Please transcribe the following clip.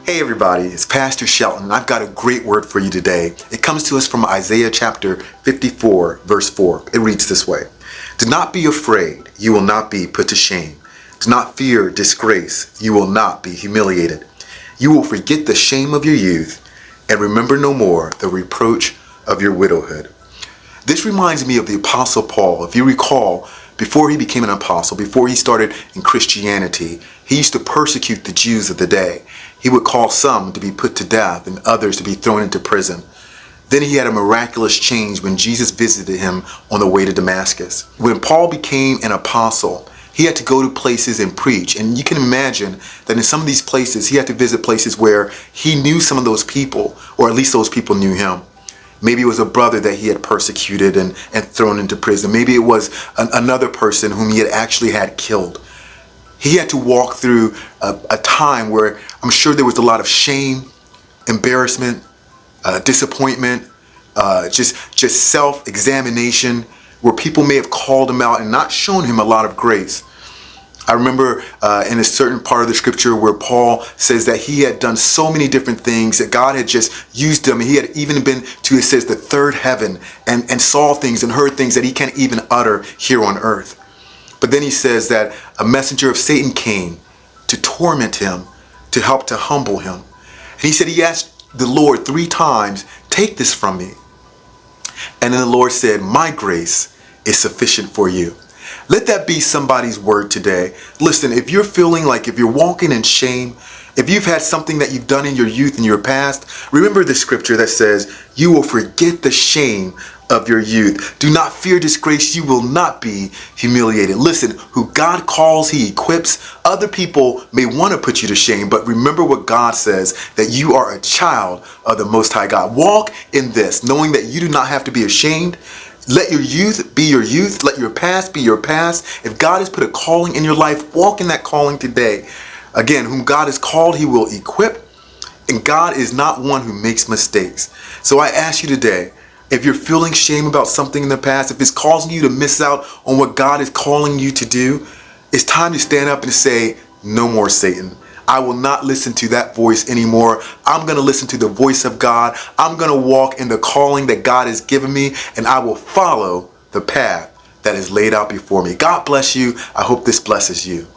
Hey everybody, it's Pastor Shelton. I've got a great word for you today. It comes to us from Isaiah chapter 54, verse 4. It reads this way. Do not be afraid, you will not be put to shame. Do not fear disgrace, you will not be humiliated. You will forget the shame of your youth and remember no more the reproach of your widowhood. This reminds me of the Apostle Paul. If you recall, before he became an apostle, before he started in Christianity, he used to persecute the Jews of the day. He would cause some to be put to death and others to be thrown into prison. Then he had a miraculous change when Jesus visited him on the way to Damascus. When Paul became an apostle, he had to go to places and preach. And you can imagine that in some of these places, he had to visit places where he knew some of those people, or at least those people knew him. Maybe it was a brother that he had persecuted and thrown into prison. Maybe it was another person whom he had actually had killed. He had to walk through a time where I'm sure there was a lot of shame, embarrassment, disappointment, just self-examination, where people may have called him out and not shown him a lot of grace. I remember in a certain part of the scripture where Paul says that he had done so many different things, that God had just used him. He had even been to, it says, the third heaven and saw things and heard things that he can't even utter here on earth. But then he says that a messenger of Satan came to torment him, to help to humble him. And he said he asked the Lord 3 times, take this from me. And then the Lord said, my grace is sufficient for you. Let that be somebody's word today. Listen, if you're feeling like, if you're walking in shame, if you've had something that you've done in your youth and your past, remember the scripture that says, you will forget the shame of your youth. Do not fear disgrace, you will not be humiliated. Listen, who God calls, he equips. Other people may want to put you to shame, but remember what God says, that you are a child of the Most High God. Walk in this, knowing that you do not have to be ashamed. Let your youth be your youth. Let your past be your past. If God has put a calling in your life, walk in that calling today. Again, whom God has called, he will equip. And God is not one who makes mistakes. So I ask you today, if you're feeling shame about something in the past, if it's causing you to miss out on what God is calling you to do, it's time to stand up and say, no more, Satan. I will not listen to that voice anymore. I'm going to listen to the voice of God. I'm going to walk in the calling that God has given me, and I will follow the path that is laid out before me. God bless you. I hope this blesses you.